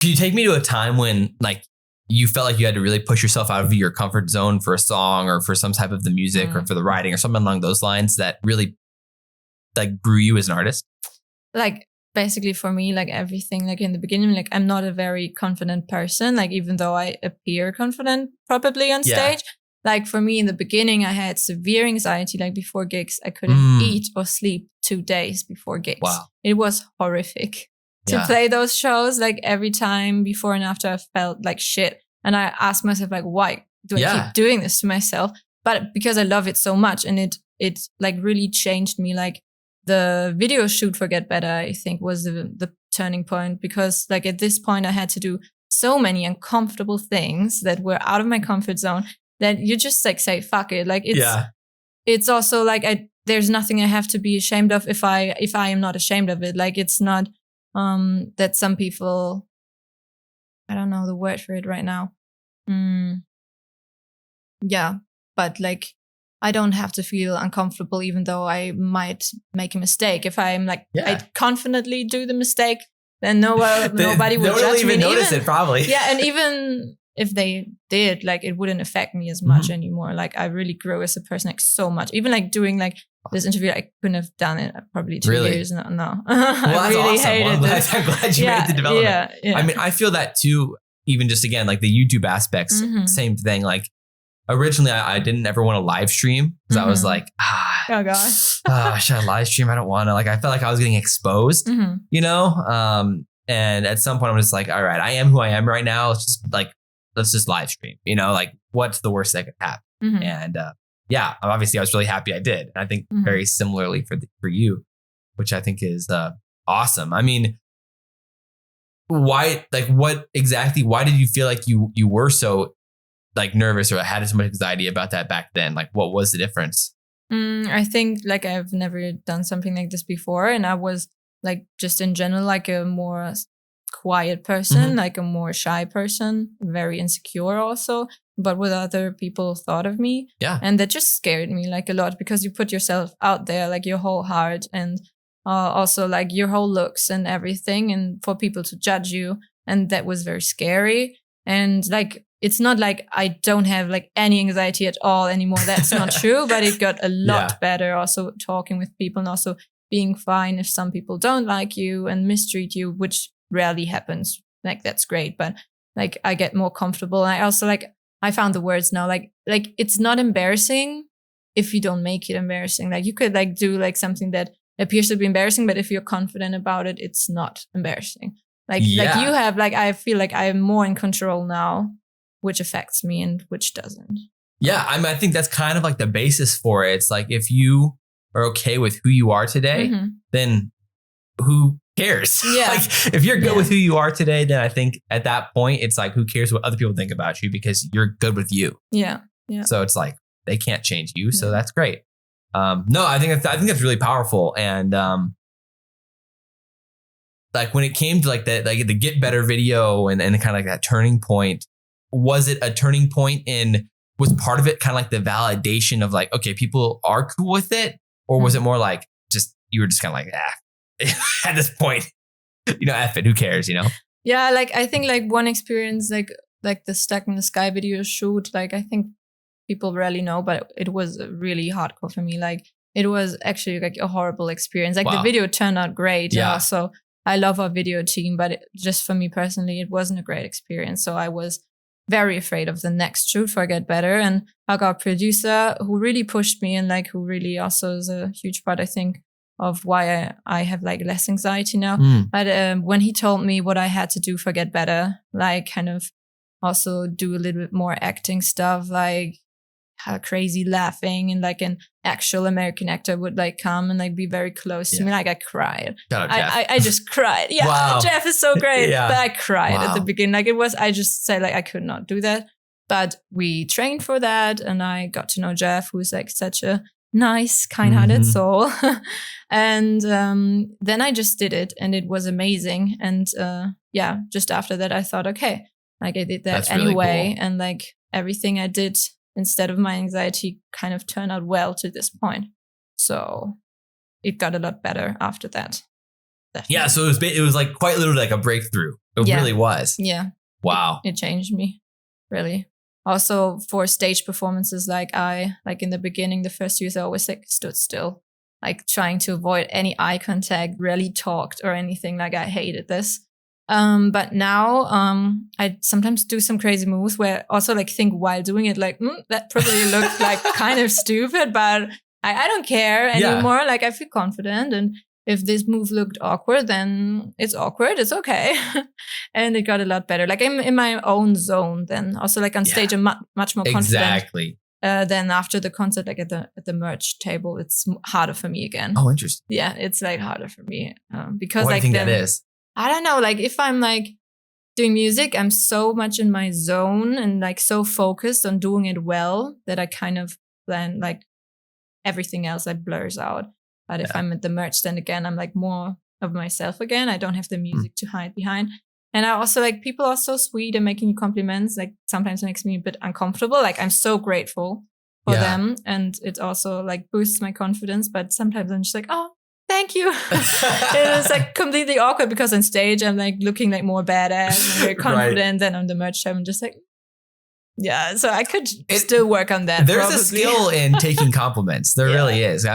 Can you take me to a time when like you felt like you had to really push yourself out of your comfort zone for a song or for some type of the music or for the writing or something along those lines that really like grew you as an artist? Like basically for me, like everything, like in the beginning, like I'm not a very confident person. Like even though I appear confident probably on stage, like for me in the beginning, I had severe anxiety. Like before gigs, I couldn't eat or sleep 2 days before gigs. Wow. It was horrific to play those shows. Like every time before and after I felt like shit. And I asked myself like, why do I keep doing this to myself? But because I love it so much, and it like really changed me. Like the video shoot for Get Better, I think was the turning point, because like at this point I had to do so many uncomfortable things that were out of my comfort zone that you just like say, fuck it. Like it's also like there's nothing I have to be ashamed of if I am not ashamed of it. Like it's not that some people, I don't know the word for it right now. Yeah, but like I don't have to feel uncomfortable, even though I might make a mistake. If I'm like, I confidently do the mistake, then nobody will judge me. Even notice it probably. Yeah, and even if they did, like it wouldn't affect me as much anymore. Like I really grew as a person, like so much. Even like doing like this interview, I couldn't have done it probably 2 years. No. Well, I really hated it. I'm glad you made the development. Yeah. I mean, I feel that too. Even just again, like the YouTube aspects, same thing. Like originally, I didn't ever want to live stream because I was like, oh gosh, should I live stream? I don't want to. Like, I felt like I was getting exposed, you know. And at some point, I'm just like, all right, I am who I am right now. Let's just live stream. You know, like what's the worst that could happen? And obviously, I was really happy I did. And I think very similarly for you, which I think is awesome. I mean, why? Like, what exactly? Why did you feel like you were so like nervous or had so much anxiety about that back then? Like, what was the difference? I think like I've never done something like this before, and I was like just in general like a more quiet person, like a more shy person, very insecure also, but what other people thought of me. And that just scared me like a lot, because you put yourself out there, like your whole heart, and also like your whole looks and everything, and for people to judge you. And that was very scary. And like, it's not like I don't have like any anxiety at all anymore. That's not true, but it got a lot better also talking with people, and also being fine if some people don't like you and mistreat you, which rarely happens. Like, that's great. But like, I get more comfortable. And I also like, I found the words now, like it's not embarrassing if you don't make it embarrassing. Like you could like do like something that appears to be embarrassing, but if you're confident about it, it's not embarrassing. Like you have, like, I feel like I'm more in control now, which affects me and which doesn't. Yeah. I mean, I think that's kind of like the basis for it. It's like, if you are okay with who you are today, then who cares? Yeah. Like if you're good with who you are today, then I think at that point, it's like, who cares what other people think about you, because you're good with you. Yeah. So it's like, they can't change you. So that's great. No, I think that's really powerful. And, like when it came to like the Get Better video and kind of like that turning point, was it a turning point was part of it kind of like the validation of like, okay, people are cool with it? Or was it more like you were just kind of like, at this point, you know, F it, who cares, you know? Yeah. Like, I think like one experience, like the Stuck in the Sky video shoot, like I think people rarely know, but it was really hardcore for me. Like it was actually like a horrible experience. Like the video turned out great. Yeah. So I love our video team, but just for me personally, it wasn't a great experience. So I was very afraid of the next shoot for Get Better. And I got a producer who really pushed me, and like who really also is a huge part, I think, of why I have like less anxiety now. But when he told me what I had to do for Get Better, like kind of also do a little bit more acting stuff, like crazy laughing, and like an actual American actor would like come and like be very close to me. Like I cried. I just cried. Yeah. Wow. Jeff is so great. But I cried at the beginning. Like I just said like I could not do that. But we trained for that, and I got to know Jeff, who's like such a nice, kind-hearted soul. And then I just did it, and it was amazing. And just after that I thought, okay, like I did that anyway. Really cool. And like everything I did instead of my anxiety kind of turned out well to this point. So it got a lot better after that. Definitely. Yeah. So it was like quite literally like a breakthrough. It really was. Yeah. Wow. It changed me, really. Also for stage performances, like in the beginning, the first years, I always like stood still, like trying to avoid any eye contact, rarely talked or anything. Like I hated this. But now, I sometimes do some crazy moves where also like think while doing it, like, that probably looked like kind of stupid, but I don't care anymore. Yeah. Like I feel confident. And if this move looked awkward, then it's awkward. It's okay. And it got a lot better. Like I'm in my own zone then. Also like on stage, I'm much more confident. Exactly. Then after the concert, like at the merch table, it's harder for me again. Oh, interesting. Yeah, it's like harder for me. Because what like do you think that is? I don't know, like if I'm like doing music, I'm so much in my zone and like so focused on doing it well that I kind of then like everything else like blurs out. But if I'm at the merch, then again, I'm like more of myself again. I don't have the music to hide behind. And I also like people are so sweet and making you compliments. Like sometimes it makes me a bit uncomfortable. Like I'm so grateful for them. And it also like boosts my confidence. But sometimes I'm just like, oh, thank you. It was like completely awkward because on stage I'm like looking like more badass and very confident. Then on the merch time I'm just like, yeah. So I could still work on that. There's a skill in taking compliments. There really is.